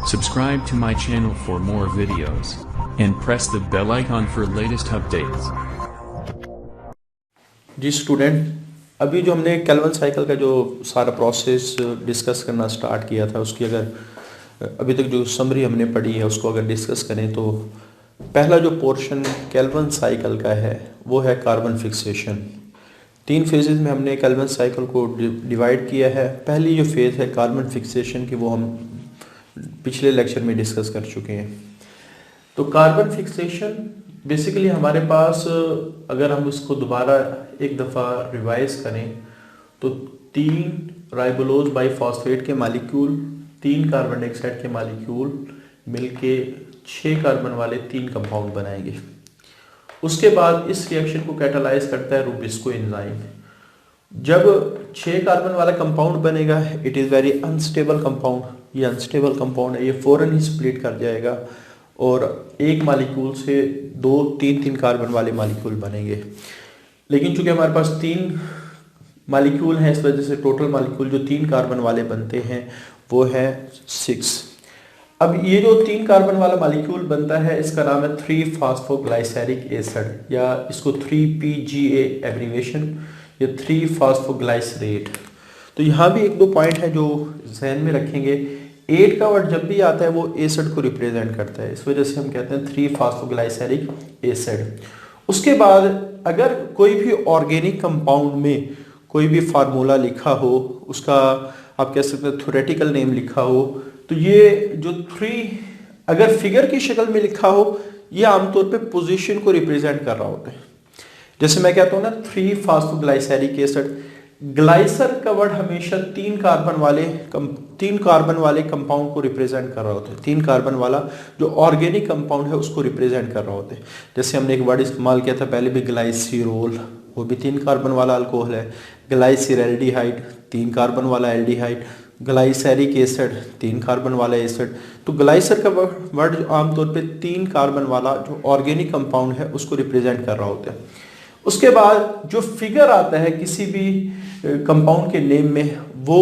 Subscribe to my channel for more videos and press the bell icon for latest updates. जी student, अभी जो हमने Calvin cycle का जो सारा प्रोसेस डिस्कस करना स्टार्ट किया था, उसकी अगर अभी तक जो समरी हमने पढ़ी है उसको अगर डिस्कस करें तो पहला जो पोर्शन केल्विन साइकिल का है वो है कार्बन फिक्सेशन। 3 फेजेस में हमने केल्विन साइकिल को डिवाइड किया है। पहली जो फेज़ है कार्बन फिक्सेशन की वो हम पिछले लेक्चर में डिस्कस कर चुके हैं। तो कार्बन फिक्सेशन बेसिकली हमारे पास अगर हम इसको दोबारा एक दफ़ा रिवाइज करें तो 3 राइबोलोज बाईफॉस्फेट के मालिक्यूल, 3 कार्बन डाइऑक्साइड के मालिक्यूल मिलके 6 कार्बन वाले 3 कंपाउंड बनाएंगे। उसके बाद इस रिएक्शन को कैटालाइज करता है रूबिस्को एंजाइम। जब 6 कार्बन वाला कंपाउंड बनेगा, it is very unstable compound. ये अनस्टेबल कंपाउंड है, ये फ़ौरन ही स्प्लिट कर जाएगा और एक मालिक्यूल से 2-3 कार्बन वाले मालिक्यूल बनेंगे। लेकिन चूंकि हमारे पास 3 मालिक्यूल हैं, इस वजह से टोटल मालिक्यूल जो 3 कार्बन वाले बनते हैं वो है 6। अब ये जो 3 कार्बन वाला मालिक्यूल बनता है इसका नाम है 3-फॉस्फोग्लाइसेरिक एसिड, या इसको 3PGA एब्रीवेशन, या 3-फॉस्फोग्लाइसरेट। तो यहाँ भी 1-2 पॉइंट है जो जहन में रखेंगे। 8 का वर्ड जब भी आता है वो एसिड को रिप्रेजेंट करता है, इस वजह से हम कहते हैं 3-फॉस्फोग्लाइसेरिक एसिड। उसके बाद अगर कोई भी ऑर्गेनिक कंपाउंड में कोई भी फार्मूला लिखा हो, उसका आप कह सकते हैं थ्योरेटिकल नेम लिखा हो, तो ये जो 3 अगर फिगर की शक्ल में लिखा हो, ये आमतौर पे पोजीशन को रिप्रेजेंट कर रहा होता है। जैसे मैं कहता हूँ ना 3-फॉस्फोग्लाइसेरिक एसिड, ग्लाइसर का वर्ड हमेशा 3 कार्बन वाले कंपाउंड को रिप्रेजेंट कर रहा होता है। 3 कार्बन वाला जो ऑर्गेनिक कंपाउंड है उसको रिप्रेजेंट कर रहा होता है। जैसे हमने एक वर्ड इस्तेमाल किया था पहले भी, ग्लाइसिरोल, वो भी 3 कार्बन वाला अल्कोहल है। ग्लाइसिरल्डिहाइड 3 कार्बन वाला एल्डिहाइड। ग्लाइसेरिक एसिड 3 कार्बन वाला एसिड। तो ग्लाइसर का वर्ड आमतौर पे 3 कार्बन वाला जो ऑर्गेनिक कंपाउंड है उसको रिप्रेजेंट कर रहा होता है। उसके बाद जो फिगर आता है किसी भी कंपाउंड के नेम में, वो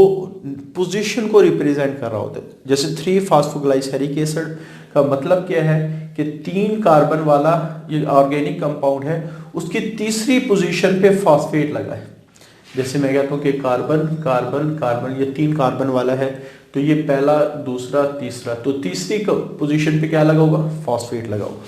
पोजीशन को रिप्रेजेंट कर रहा होता है। जैसे 3-फॉस्फोग्लाइसेरिक एसिड का मतलब क्या है कि 3 कार्बन वाला ये ऑर्गेनिक कंपाउंड है, उसकी तीसरी पोजीशन पे फॉस्फेट लगा है। जैसे मैं कहता हूँ कि कार्बन कार्बन कार्बन, ये 3 कार्बन वाला है, तो ये पहला, दूसरा, तीसरा, तो तीसरी पोजीशन पे क्या लगा होगा? फॉस्फेट लगा होगा।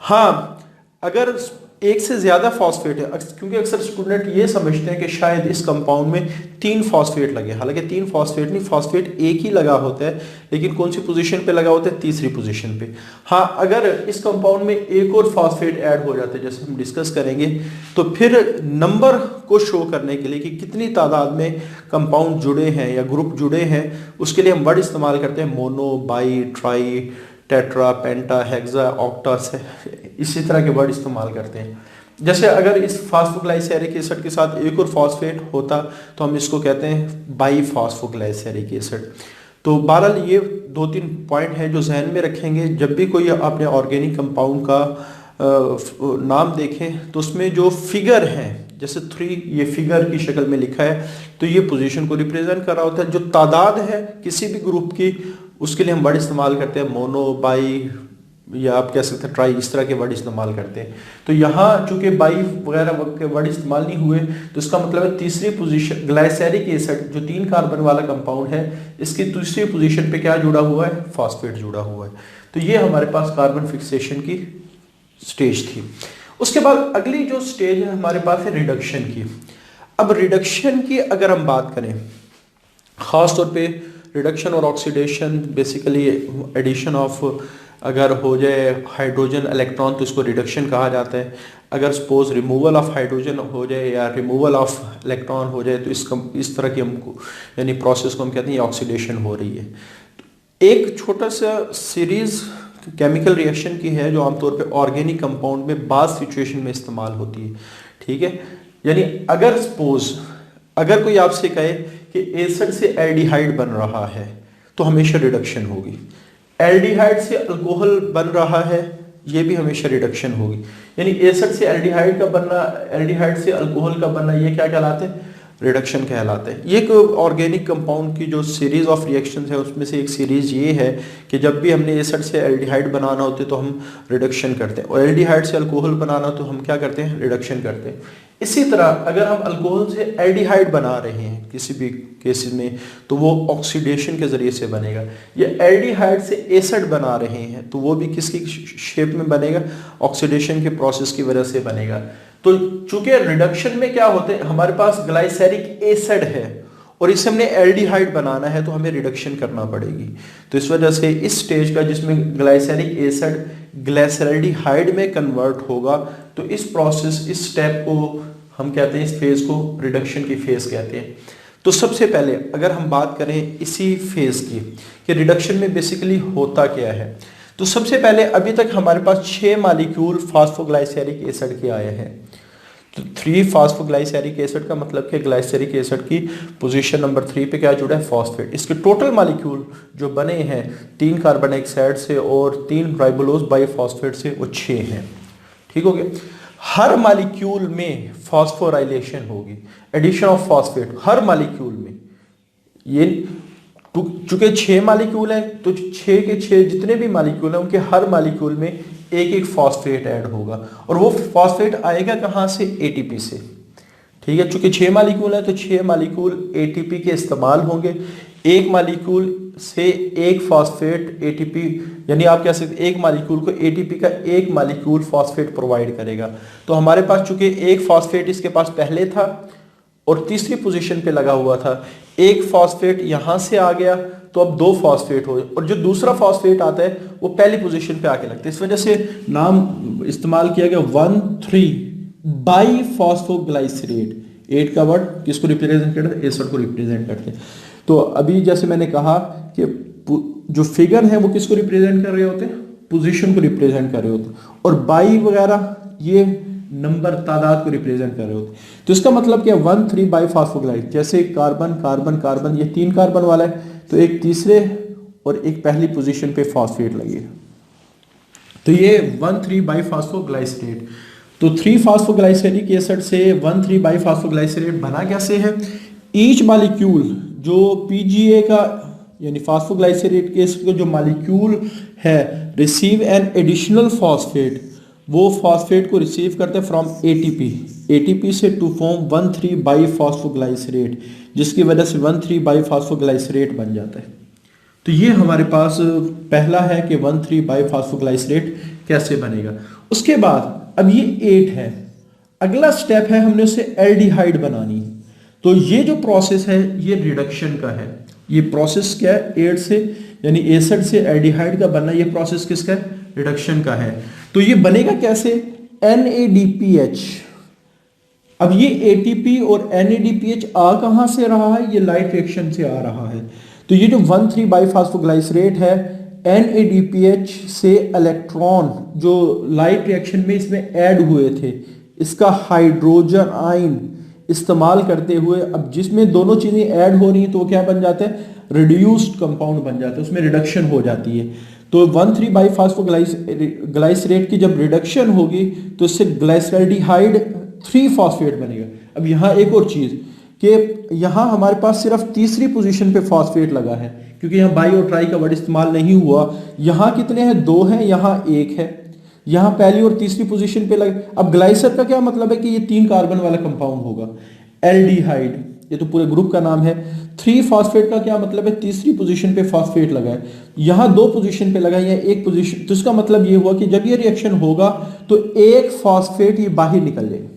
हाँ, अगर एक से ज्यादा फॉस्फेट है, क्योंकि अक्सर स्टूडेंट ये समझते हैं कि शायद इस कंपाउंड में 3 फॉस्फेट लगे, हालांकि 3 फॉस्फेट नहीं, फॉस्फेट एक ही लगा होता है, लेकिन कौन सी पोजीशन पे लगा होता है? तीसरी पोजीशन पे। हाँ, अगर इस कंपाउंड में एक और फॉस्फेट ऐड हो जाता है, जैसे हम डिस्कस करेंगे, तो फिर नंबर को शो करने के लिए कि कितनी तादाद में कंपाउंड जुड़े हैं या ग्रुप जुड़े हैं, उसके लिए हम वर्ड इस्तेमाल करते हैं mono, by, try, tetra, penta, hexa, octa, इसी तरह के वर्ड इस्तेमाल करते हैं। जैसे अगर इस फॉस्फोग्लाइसेरिक एसिड के साथ एक और फॉस्फेट होता तो हम इसको कहते हैं बाईफॉस्फोग्लाइसेरिक एसिड। तो बहरहाल ये 2-3 पॉइंट हैं जो जहन में रखेंगे। जब भी कोई आपने ऑर्गेनिक कंपाउंड का नाम देखें तो उसमें जो फिगर है, जैसे 3 ये फिगर की शक्ल में लिखा है, तो ये पोजीशन को रिप्रेजेंट कर रहा होता है। जो तादाद है किसी भी ग्रुप की, उसके लिए हम वर्ड इस्तेमाल करते हैं मोनो, बाई, या आप कह सकते हैं ट्राई, इस तरह के वर्ड इस्तेमाल करते हैं। तो यहाँ चूंकि बाई वगैरह के वर्ड इस्तेमाल नहीं हुए, तो इसका मतलब है तीसरी पोजीशन, ग्लाइसेरिक एसिड जो 3 कार्बन वाला कंपाउंड है, इसकी तीसरी पोजीशन पे क्या जुड़ा हुआ है? फॉस्फेट जुड़ा हुआ है। तो ये हमारे पास कार्बन फिक्सेशन की स्टेज थी। उसके बाद अगली जो स्टेज है हमारे पास है रिडक्शन की। अब रिडक्शन की अगर हम बात करें, खास तौर पे रिडक्शन और ऑक्सीडेशन, बेसिकली एडिशन ऑफ, अगर हो जाए हाइड्रोजन इलेक्ट्रॉन तो इसको रिडक्शन कहा जाता है। अगर सपोज रिमूवल ऑफ हाइड्रोजन हो जाए या रिमूवल ऑफ इलेक्ट्रॉन हो जाए तो इस तरह की हमको यानी प्रोसेस को हम कहते हैं ऑक्सीडेशन हो रही है। एक छोटा सा सीरीज केमिकल रिएक्शन की है जो आमतौर पे ऑर्गेनिक कंपाउंड में बाद सिचुएशन में इस्तेमाल होती है। ठीक है, यानी अगर सपोज अगर कोई आपसे कहे कि एसिड से एल्डिहाइड बन रहा है तो हमेशा रिडक्शन होगी। एल्डिहाइड से अल्कोहल बन रहा है, ये भी हमेशा रिडक्शन होगी। यानी एसिड से एल्डिहाइड का बनना, एल्डिहाइड से अल्कोहल का बनना, ये क्या कहलाते हैं? रिडक्शन कहलाता है। ये एक ऑर्गेनिक कंपाउंड की जो सीरीज ऑफ रिएक्शंस है उसमें से एक सीरीज ये है कि जब भी हमने एसिड से एल्डिहाइड बनाना होता है तो हम रिडक्शन करते हैं, और एल्डिहाइड से अल्कोहल बनाना हो तो हम क्या करते हैं, रिडक्शन करते हैं। इसी तरह अगर हम अल्कोहल से एल्डिहाइड बना रहे हैं किसी भी केसेस में तो वो ऑक्सीडेशन के ज़रिए से बनेगा, या एल्डिहाइड से एसिड बना रहे हैं तो वो भी किसकी शेप में बनेगा, ऑक्सीडेशन के प्रोसेस की वजह से बनेगा। तो चूंकि रिडक्शन में क्या होते हैं, हमारे पास ग्लाइसेरिक एसिड है और इससे हमने एल्डिहाइड बनाना है तो हमें रिडक्शन करना पड़ेगी। तो इस वजह से इस स्टेज का जिसमें ग्लाइसेरिक एसिड ग्लाइसरल्डिहाइड में कन्वर्ट होगा तो इस प्रोसेस, इस स्टेप को हम कहते हैं, इस फेज को रिडक्शन की फेज कहते हैं। तो सबसे पहले अगर हम बात करें इसी फेज की कि रिडक्शन में बेसिकली होता क्या है, तो सबसे पहले अभी तक हमारे पास 6 मॉलिक्यूल फास्फोग्लाइसेरिक एसिड के आए हैं। तो 3 फास्फोग्लाइसेरिक एसिड का मतलब कि ग्लाइसेरिक एसिड की पोजीशन नंबर 3 पे क्या जुड़ा है, फॉस्फेट। इसके टोटल मॉलिक्यूल जो बने हैं 3 कार्बन डाइऑक्साइड से और 3 राइबोलोज बाइफॉस्फेट से, वो 6 हैं। ठीक हो गया। हर मॉलिक्यूल में फॉस्फोराइलेशन होगी, एडिशन ऑफ फॉस्फेट हर मॉलिक्यूल में। ये चूंकि 6 मॉलिक्यूल हैं तो 6 के 6 जितने भी मॉलिक्यूल हैं उनके हर मॉलिक्यूल में एक एक फॉस्फेट ऐड होगा, और वो फॉस्फेट आएगा कहाँ से, एटीपी से। ठीक है, चूंकि 6 मॉलिक्यूल है तो 6 मॉलिक्यूल एटीपी के इस्तेमाल होंगे। एक मॉलिक्यूल से एक फॉस्फेट एटीपी, यानी आप कह सकते एक मॉलिक्यूल को एटीपी का एक मॉलिक्यूल फॉस्फेट प्रोवाइड करेगा। तो हमारे पास चूंकि एक फॉस्फेट इसके पास पहले था और तीसरी पोजीशन पे लगा हुआ था, एक फॉस्फेट यहां से आ गया तो अब 2 फॉस्फेट हो, और जो दूसरा फॉस्फेट आता है वो पहली पोजीशन पे आके लगता है। इस वजह से नाम इस्तेमाल किया गया 1,3 बाइफॉस्फोग्लाइसरेट। 8 का वर्ड किसको रिप्रेजेंट करता है, एसिड को रिप्रेजेंट करते हैं। तो अभी जैसे मैंने कहा कि जो फिगर है वो किसको रिप्रेजेंट कर रहे होते हैं, पोजीशन को रिप्रेजेंट कर रहे होते हैं, और बाई वगैरह ये नंबर, तादाद को रिप्रेजेंट कर रहे होते हैं। तो इसका मतलब क्या, 1,3 बाइफॉस्फोग्लाइड, जैसे कार्बन कार्बन कार्बन, ये 3 कार्बन वाला है तो एक तीसरे और एक पहली पोजीशन पे फॉस्फेट लगे, तो ये 1,3 बाइफॉस्फोग्लाइसरेट। तो 3 फास्फोग्लाइसरिक एसिड से 1,3 बाइफॉस्फोग्लाइसरेट बना कैसे है, ईच मॉलिक्यूल जो पीजीए का यानी फास्फोग्लाइसरेट के इसका जो मॉलिक्यूल है रिसीव एन एडिशनल फॉस्फेट, वो फॉस्फेट को रिसीव करते हैं फ्रॉम एटीपी से टू फॉर्म 1,3 बाइफॉस्फोग्लाइसरेट, जिसकी वजह से 1,3 बाइफॉस्फोग्लाइसरेट बन जाता है। तो ये हमारे पास पहला है कि 1,3 बाइफॉस्फोग्लाइसरेट कैसे बनेगा। उसके बाद अब ये 8 है, अगला स्टेप है हमने उससे एल्डिहाइड बनानी। तो ये जो प्रोसेस है ये रिडक्शन का है। ये प्रोसेस क्या है, 8 से यानी एसिड से एल्डिहाइड का बनना, ये प्रोसेस किसका है, रिडक्शन का है। तो ये बनेगा कैसे, NADPH। अब ये ATP और NADPH आ कहां से रहा है, ये लाइट रिएक्शन से आ रहा है। तो ये जो 1,3 बाइफॉस्फोग्लाइसरेट है, NADPH से इलेक्ट्रॉन जो लाइट रिएक्शन में इसमें ऐड हुए थे, इसका हाइड्रोजन आयन इस्तेमाल करते हुए, अब जिसमें दोनों चीजें ऐड हो रही हैं तो वो क्या बन जाते हैं, रिड्यूस्ड कंपाउंड बन जाते हैं, उसमें रिडक्शन हो जाती है। तो 1,3 बाइफॉस्फोग्लाइसरेट की जब रिडक्शन होगी तो इससे ग्लाइसरल्डिहाइड 3 फॉस्फेट बनेगा। अब यहाँ एक और चीज कि यहाँ हमारे पास सिर्फ तीसरी पोजीशन पे फॉस्फेट लगा है, क्योंकि यहाँ बाई और ट्राई का वर्ड इस्तेमाल नहीं हुआ। यहाँ कितने हैं, 2 हैं, यहाँ 1 है, यहाँ पहली और तीसरी पोजीशन पे लगे। अब ग्लाइसर का क्या मतलब है कि ये 3 कार्बन वाला कंपाउंड होगा। एल्डिहाइड ये तो पूरे ग्रुप का नाम है। 3 फॉस्फेट का क्या मतलब है, तीसरी पोजीशन पे फॉस्फेट लगा है, यहाँ 2 पोजीशन पे लगा है, यहाँ 1 पोजीशन। तो इसका मतलब ये हुआ कि जब ये रिएक्शन होगा तो एक फॉस्फेट ये बाहर निकल जाएगा,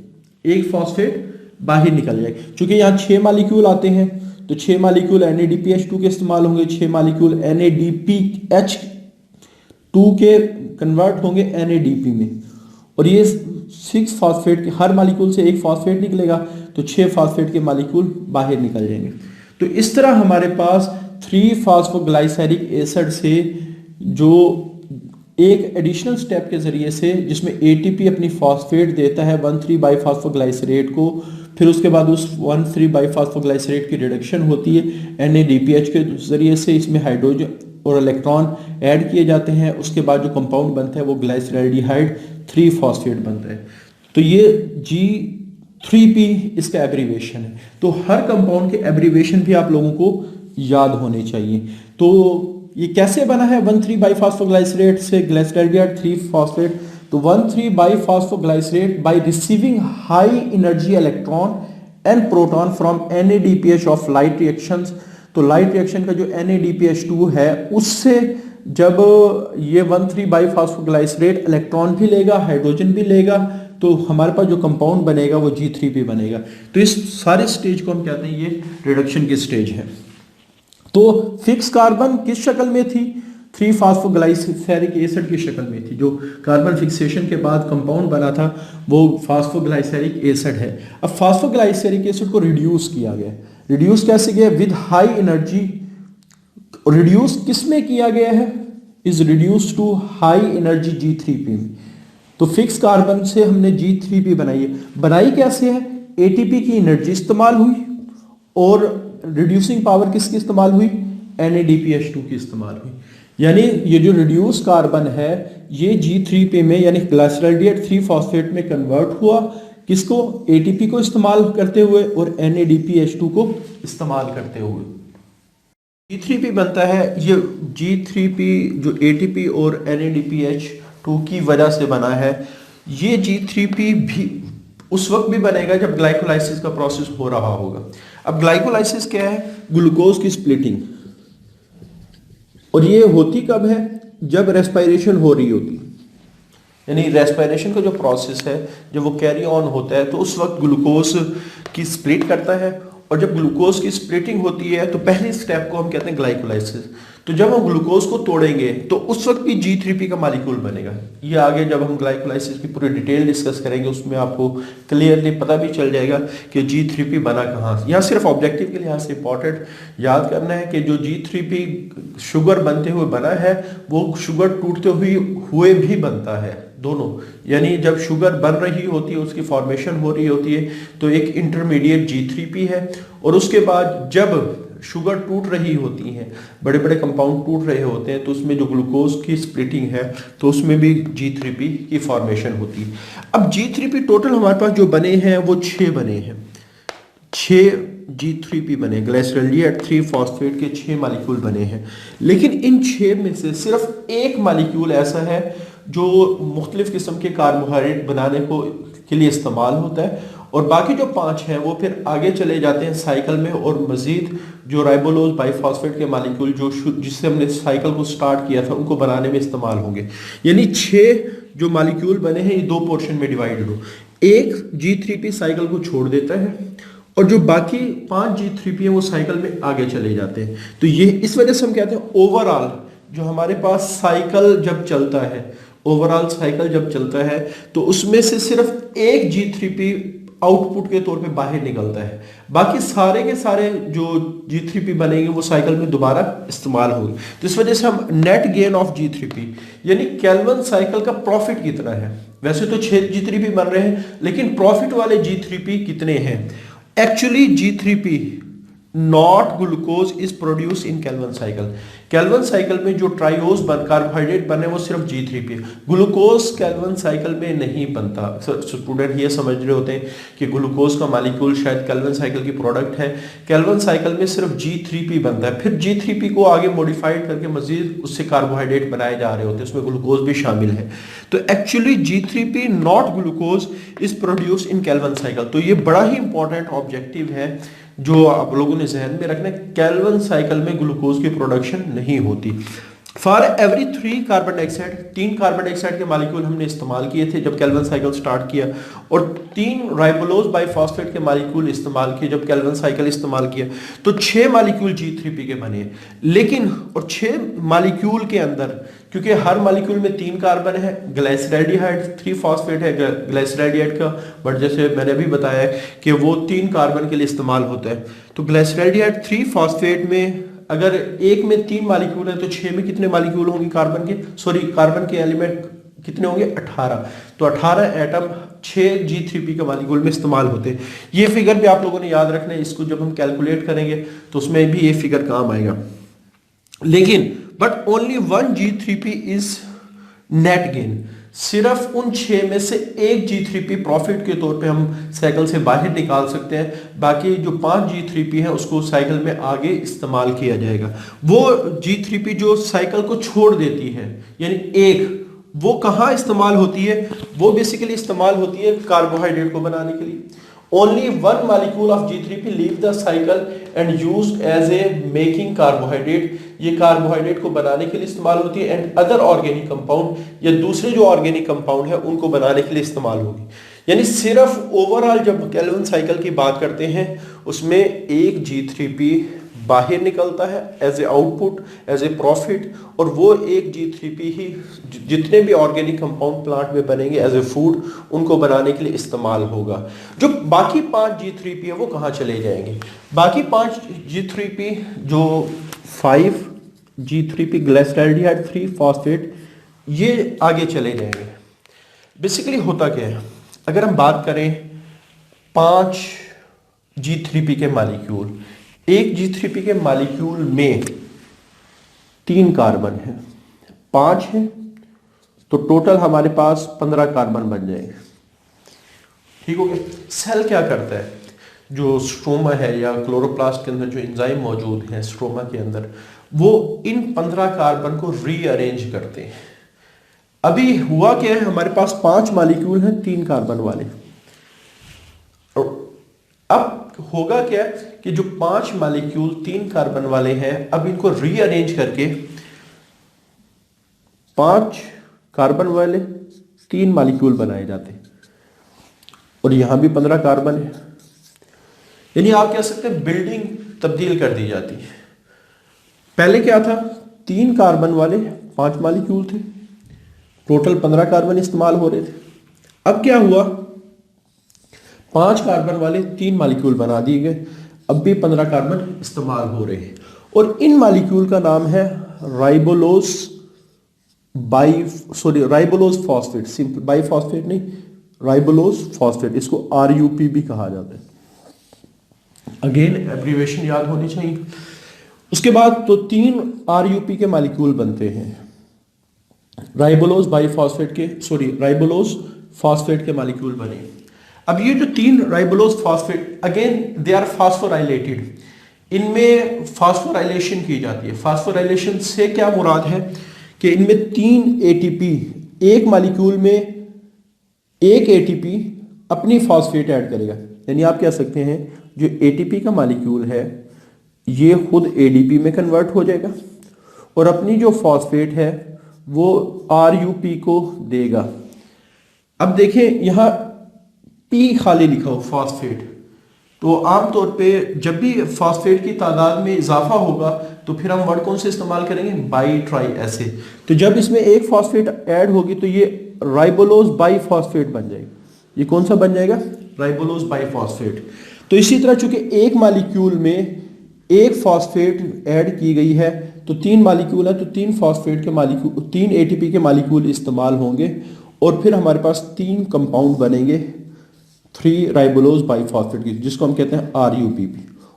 एक फॉस्फेट बाहर निकल जाएगा। क्योंकि यहाँ 6 मॉलिक्यूल आते हैं तो 6 मॉलिक्यूल NADPH2 के इस्तेमाल होंगे, 6 मॉलिक्यूल NADPH2 के कन्वर्ट होंगे NADP में, और ये 6 फॉस्फेट, हर मॉलिक्यूल से एक फॉस्फेट निकलेगा तो 6 फॉस्फेट के मॉलिक्यूल बाहर निकल जाएंगे। तो इस तरह हमारे पास 3 फास्फोग्लाइसरिक एसिड से जो एक एडिशनल स्टेप के जरिए से, जिसमें ATP अपनी फॉस्फेट देता है 1,3 बाइफॉस्फोग्लाइसरेट को, फिर उसके बाद उस 1,3 बाइफॉस्फोग्लाइसरेट की रिडक्शन होती है NADPH के जरिए से, इसमें हाइड्रोजन और इलेक्ट्रॉन ऐड किए जाते हैं। उसके बाद जो कंपाउंड बनता है वो ग्लाइसरल्डिहाइड 3 फॉस्फेट बनता है। तो ये G3 3p इसका एब्रीवेशन है। तो हर कंपाउंड के एब्रीवेशन भी आप लोगों को याद होने चाहिए। तो ये कैसे बना है 1,3-बाइफॉस्फोग्लाइसरेट से ग्लिसरॉल्डिहाइड 3-फॉस्फेट। तो one three bisphosphoglycerate by receiving high energy electron and proton from NADPH of light reactions. तो लाइट रिएक्शन का जो NADPH2 है उससे जब ये 1,3-बाइफॉस्फोग्लाइसरेट इलेक्ट्रॉन भी लेगा, हाइड्रोजन भी लेगा, तो हमारे पास जो कंपाउंड बनेगा वो G3P बनेगा। तो इस सारे स्टेज को हम कहते हैं ये रिडक्शन की स्टेज है। तो फिक्स कार्बन किस शक्ल में थी? 3-फॉस्फोग्लाइसरिक एसिड की शक्ल में थी। जो कार्बन फिक्सेशन के बाद कंपाउंड बना था वो फॉस्फोग्लाइसरिक एसिड है। अब फॉस्फोग्लाइसरिक एसिड को रिड्यूस किया गया। रिड्यूस कैसे किया? With high energy. रिड्यूस किस में किया गया है? Is reduce to high energy G3P में। तो फिक्स कार्बन से हमने G3P बनाई है। बनाई कैसे है? ATP की एनर्जी इस्तेमाल हुई और रिड्यूसिंग पावर किसकी इस्तेमाल हुई? NADPH2 की इस्तेमाल हुई। यानी ये जो रिड्यूस कार्बन है ये G3P में यानी ग्लिसरॉल्डिहाइड 3-फॉस्फेट में कन्वर्ट हुआ। किसको? ATP को इस्तेमाल करते हुए और NADPH2 को इस्तेमाल करते हुए G3P बनता है। ये G3P जो ATP और NADPH2 की वजह से बना है। ये G3P भी उस वक्त भी बनेगा जब ग्लाइकोलाइसिस का प्रोसेस हो रहा होगा। अब ग्लाइकोलाइसिस क्या है? ग्लूकोज की स्प्लिटिंग। और ये होती कब है? जब रेस्पिरेशन हो रही होती, यानी रेस्पिरेशन का जो प्रोसेस है जब वो कैरी ऑन होता है तो उस वक्त ग्लूकोज की स्प्लिट करता है। और जब ग्लूकोज की स्प्लिटिंग होती है तो पहली स्टेप को हम कहते हैं ग्लाइकोलाइसिस। तो जब हम ग्लूकोज को तोड़ेंगे तो उस वक्त भी G3P का मॉलिक्यूल बनेगा। ये आगे जब हम ग्लाइकोलाइसिस की पूरी डिटेल डिस्कस करेंगे उसमें आपको क्लियरली पता भी चल जाएगा कि G3P बना कहाँ से। यहाँ सिर्फ ऑब्जेक्टिव के लिहाज से इंपॉर्टेंट याद करना है कि जो G3P शुगर बनते हुए बना है वो शुगर टूटते हुए भी बनता है दोनों। यानी जब शुगर बन रही होती है उसकी फॉर्मेशन हो रही होती है तो एक इंटरमीडिएट G3P है। और उसके बाद जब शुगर टूट रही होती है, बड़े बड़े कंपाउंड टूट रहे होते हैं तो उसमें जो ग्लूकोज की स्प्लिटिंग है तो उसमें भी G3P की फॉर्मेशन होती है। अब G3P टोटल हमारे पास जो बने हैं वो 6 बने हैं। 6 G3P बने, ग्लिसरॉल्डिहाइड 3-फॉस्फेट के 6 मॉलिक्यूल बने हैं। लेकिन इन 6 में से सिर्फ एक मॉलिक्यूल ऐसा है जो मुख्तलिफ किस्म के कार्बोहाइड्रेट बनाने के लिए इस्तेमाल होता है। और बाकी जो 5 हैं वो फिर आगे चले जाते हैं साइकिल में और मजीद जो राइबोलोज बाइफॉस्फेट के मॉलिक्यूल जिससे हमने साइकिल को स्टार्ट किया था उनको बनाने में इस्तेमाल होंगे। यानी 6 जो मॉलिक्यूल बने हैं ये 2 पोर्शन में डिवाइडेड हो। एक G3P साइकिल को छोड़ देता है और जो बाकी 5 G3P है वो साइकिल में आगे चले जाते हैं। तो ये इस वजह से हम कहते हैं ओवरऑल जो हमारे पास साइकिल जब चलता है, ओवरऑल साइकिल जब चलता है तो उसमें से सिर्फ एक G3P आउटपुट के तौर पे बाहर निकलता है। बाकी सारे के सारे जो G3P बनेंगे वो साइकिल में दोबारा इस्तेमाल होंगे। तो इस वजह से हम नेट गेन ऑफ G3P यानी केल्विन साइकिल का प्रॉफिट कितना है। वैसे तो 6 G3P बन रहे हैं लेकिन प्रॉफिट वाले G3P कितने हैं? Actually G3P not glucose is produce in Calvin cycle. Calvin cycle में जो ट्राइओज कार्बोहाइड्रेट बने वो सिर्फ G3P। ग्लूकोज केल्विन साइकिल में नहीं बनता। स्टूडेंट ये समझ रहे होते हैं कि ग्लूकोज का मॉलिक्यूल शायद केल्विन साइकिल की प्रोडक्ट है। केल्विन साइकिल में सिर्फ G3P बनता है। फिर G3P को आगे मॉडिफाइड करके मजीद उससे कार्बोहाइड्रेट बनाए जा रहे होते हैं, उसमें ग्लूकोज भी शामिल है। तो actually G3P not glucose is produce in Calvin cycle. तो ये बड़ा ही इंपॉर्टेंट ऑब्जेक्टिव है जो आप लोगों ने जहन में रखना है। केल्विन साइकिल में ग्लूकोज की प्रोडक्शन नहीं होती। For every 3 carbon dioxide 3 carbon dioxide के मॉलिक्यूल हमने इस्तेमाल किए थे जब केल्विन साइकिल स्टार्ट किया और 3 राइबोलोज बाइफॉस्फेट के मॉलिक्यूल इस्तेमाल किए जब केल्विन साइकिल इस्तेमाल किया तो 6 मॉलिक्यूल G3P के बने। लेकिन और 6 मॉलिक्यूल के अंदर क्योंकि हर मॉलिक्यूल में 3 कार्बन है, ग्लिसरॉल्डिहाइड 3-फॉस्फेट है ग्लिसरॉल्डिहाइड का, बट जैसे मैंने अभी बताया कि वो 3 कार्बन के लिए इस्तेमाल होता है। तो ग्लिसरॉल्डिहाइड 3-फॉस्फेट में अगर एक में 3 मॉलिक्यूल है तो 6 में कितने मॉलिक्यूल होंगे कार्बन के एलिमेंट कितने होंगे? 18। तो 18 एटम 6 G3P के मॉलिक्यूल में इस्तेमाल होते हैं। ये फिगर भी आप लोगों ने याद रखना है, इसको जब हम कैलकुलेट करेंगे तो उसमें भी ये फिगर काम आएगा। लेकिन but only 1 G3P is net gain. सिर्फ उन 6 में से एक G3P प्रॉफिट के तौर पे हम साइकिल से बाहर निकाल सकते हैं, बाकी जो 5 G3P है उसको साइकिल में आगे इस्तेमाल किया जाएगा। वो G3P जो साइकिल को छोड़ देती है, यानी एक, वो कहाँ इस्तेमाल होती है? वो बेसिकली इस्तेमाल होती है कार्बोहाइड्रेट को बनाने के लिए। Only one molecule of G3P leave the cycle and used as a making carbohydrate, ये कार्बोहाइड्रेट को बनाने के लिए इस्तेमाल होती है, एंड अदर ऑर्गेनिक कंपाउंड या दूसरे जो ऑर्गेनिक कंपाउंड है उनको बनाने के लिए इस्तेमाल होगी। यानी सिर्फ ओवरऑल जब केल्विन साइकिल की बात करते हैं उसमें एक G3P बाहर निकलता है as a output, as a profit, और वो एक G3P ही जितने भी ऑर्गेनिक कंपाउंड प्लांट में बनेंगे एज ए फूड उनको बनाने के लिए इस्तेमाल होगा। जो बाकी 5 G3P है वो कहाँ चले जाएंगे? बाकी 5 G3P जो 5 G3P ग्लिसरॉल्डिहाइड 3 फॉस्फेट, ये आगे चले जाएंगे। बेसिकली होता क्या है, अगर हम बात करें 5 G3P के मॉलिक्यूल, एक G3P के मॉलिक्यूल में 3 कार्बन है, 5 है, तो टोटल हमारे पास 15 कार्बन बन जाएंगे। ठीक हो गया। सेल क्या करता है, जो स्ट्रोमा है या क्लोरोप्लास्ट के अंदर जो एंजाइम मौजूद है स्ट्रोमा के अंदर, वो इन 15 कार्बन को रीअरेंज करते हैं। अभी हुआ क्या है, हमारे पास 5 मॉलिक्यूल हैं 3 कार्बन वाले, और अब होगा क्या कि जो 5 मॉलिक्यूल 3 कार्बन वाले हैं, अब इनको रीअरेंज करके 5 कार्बन वाले 3 मॉलिक्यूल बनाए जाते हैं, और यहां भी 15 कार्बन है। यानी आप कह सकते हैं बिल्डिंग तब्दील कर दी जाती है। पहले क्या था, 3 कार्बन वाले 5 मॉलिक्यूल थे, टोटल 15 कार्बन इस्तेमाल हो रहे थे। अब क्या हुआ, 5 कार्बन वाले 3 मॉलिक्यूल बना दिए गए, अब भी 15 कार्बन इस्तेमाल हो रहे हैं, और इन मॉलिक्यूल का नाम है राइबोलोज राइबोलोज फॉस्फेट, सिंपल बाइफॉस्फेट नहीं, राइबोलोज फॉस्फेट, इसको RUP भी कहा जाता है। अगेन एब्रीवेशन याद होनी चाहिए। उसके बाद तो 3 RUP के मॉलिक्यूल बनते हैं, राइबोलोज राइबोलोज फॉस्फेट के मॉलिक्यूल बने। अब ये जो 3 ribulose phosphate, again they are phosphorylated, इनमें फास्फोराइलेशन की जाती है। फास्फोराइलेशन से क्या मुराद है कि इनमें 3 ATP, एक मॉलिक्यूल में एक ATP अपनी फॉस्फेट ऐड करेगा। यानी आप कह सकते हैं जो ATP का मॉलिक्यूल है ये खुद ADP में कन्वर्ट हो जाएगा, और अपनी जो फॉस्फेट है वो RUP को देगा। अब देखें यहाँ P खाली लिखा हो फॉस्फेट, तो आमतौर पे जब भी फॉस्फेट की तादाद में इजाफा होगा तो फिर हम वर्ड कौन से इस्तेमाल करेंगे, बाई ट्राई ऐसे। तो जब इसमें एक फॉस्फेट ऐड होगी तो ये राइबोलोज बाइफॉस्फेट बन जाएगा। ये कौन सा बन जाएगा, राइबोलोज बाइफॉस्फेट। तो इसी तरह चूंकि एक मॉलिक्यूल में एक फॉस्फेट ऐड की गई है, तो 3 मॉलिक्यूल है, तो 3 फॉस्फेट के मॉलिक्यूल, 3 ATP के मॉलिक्यूल इस्तेमाल होंगे, और फिर हमारे पास 3 कंपाउंड बनेंगे 3 राइबोलोज बाइफॉस्फेट की, जिसको हम कहते हैं RUP।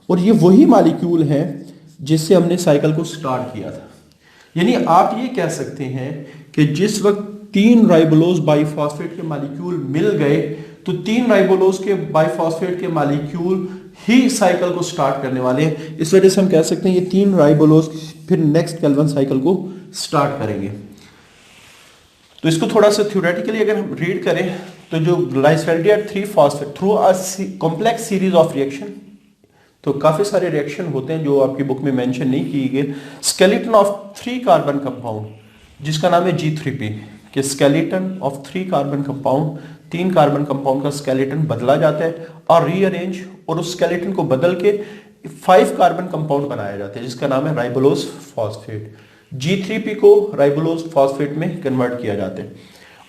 और ये वही मॉलिक्यूल हैं जिससे हमने साइकिल को स्टार्ट किया था। यानी आप ये कह सकते हैं कि जिस वक्त 3 राइबोलोज बाइफॉस्फेट के मॉलिक्यूल मिल गए, तो 3 राइबोलोज के बाइफॉस्फेट के मॉलिक्यूल ही साइकिल को स्टार्ट करने वाले हैं। इस वजह से हम कह सकते हैं ये 3 राइबोलोज फिर नेक्स्ट केल्विन साइकिल को स्टार्ट करेंगे। तो इसको थोड़ा सा थ्योरेटिकली अगर हम रीड करें, तो जो ग्लाइसरॉल्डिहाइड 3 phosphate through a complex series of reaction, तो काफी सारे रिएक्शन होते हैं जो आपकी बुक में मेंशन नहीं किए गए, स्केलेटन ऑफ 3 कार्बन कंपाउंड जिसका नाम है G3P, कि skeleton of 3 carbon compound, 3 carbon compound का स्केलेटन बदला जाता है और रीअरेंज, और उस स्केलेटन को बदल के 5 कार्बन कंपाउंड बनाया जाता है जिसका नाम है राइबोलोज फॉस्फेट। G3P को राइबोलोज फॉस्फेट में कन्वर्ट किया जाता है।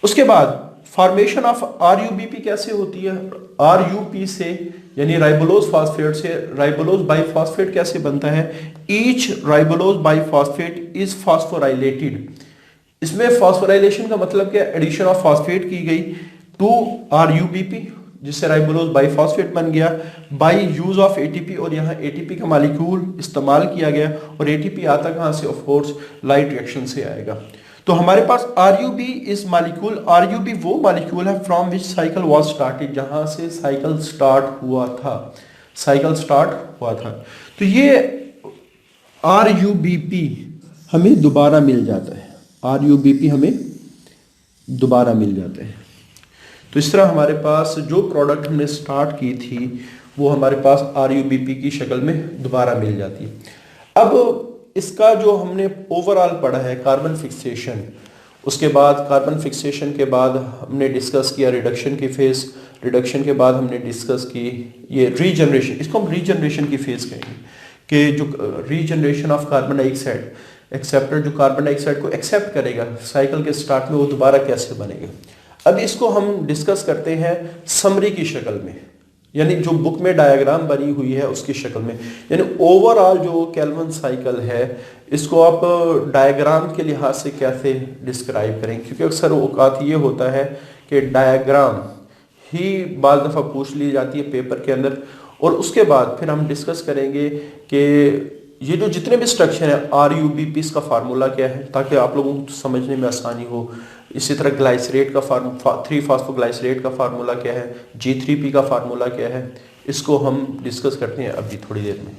उसके बाद फॉर्मेशन ऑफ RUBP कैसे होती है, RUP से यानी राइबोलोज फॉस्फेट से राइबोलोज बाइफॉस्फेट कैसे बनता है। Each राइबोलोज biphosphate is phosphorylated. इसमें फॉस्फोराइलेशन का मतलब क्या, एडिशन ऑफ फॉस्फेट की गई टू RUBP जिससे राइबोलोज बाइफॉस्फेट बन गया बाय यूज ऑफ ATP, और यहाँ ATP का मॉलिक्यूल इस्तेमाल किया गया, और ATP आता कहाँ से, ऑफ कोर्स लाइट रिएक्शन से आएगा। तो हमारे पास RUB इज मॉलिक्यूल, RUB वो मॉलिक्यूल है from which cycle was started, जहां से साइकिल स्टार्ट हुआ था, साइकिल स्टार्ट हुआ था। तो ये RUBP हमें दोबारा मिल जाता है, RUBP हमें दोबारा मिल जाता है। तो इस तरह हमारे पास जो प्रोडक्ट हमने स्टार्ट की थी वो हमारे पास RUBP की शक्ल में दोबारा मिल जाती है। अब इसका जो हमने ओवरऑल पढ़ा है कार्बन फिक्सेशन, उसके बाद कार्बन फिक्सेशन के बाद हमने डिस्कस किया रिडक्शन की फेज, रिडक्शन के बाद हमने डिस्कस की ये रीजनरेशन, इसको हम रीजनरेशन की फेज कहेंगे कि जो regeneration of carbon dioxide, acceptor जो कार्बन डाइऑक्साइड को एक्सेप्ट करेगा साइकिल के स्टार्ट में वो दोबारा कैसे बनेगा। अब इसको हम डिस्कस करते हैं समरी की शक्ल में, यानी जो बुक में डायग्राम बनी हुई है उसकी शक्ल में, यानी ओवरऑल जो केल्विन साइकिल है इसको आप डायग्राम के लिहाज से कैसे डिस्क्राइब करें, क्योंकि अक्सर औकात ये होता है कि डायग्राम ही बाज़ दफ़ा पूछ ली जाती है पेपर के अंदर, और उसके बाद फिर हम डिस्कस करेंगे कि ये जो जितने भी स्ट्रक्चर है RUBP इसका फार्मूला क्या है ताकि आप लोगों को समझने में आसानी हो। इसी तरह ग्लाइसरेट का 3-फॉस्फोग्लाइसरेट का फार्मूला क्या है, G3P का फार्मूला क्या है, इसको हम डिस्कस करते हैं अभी थोड़ी देर में।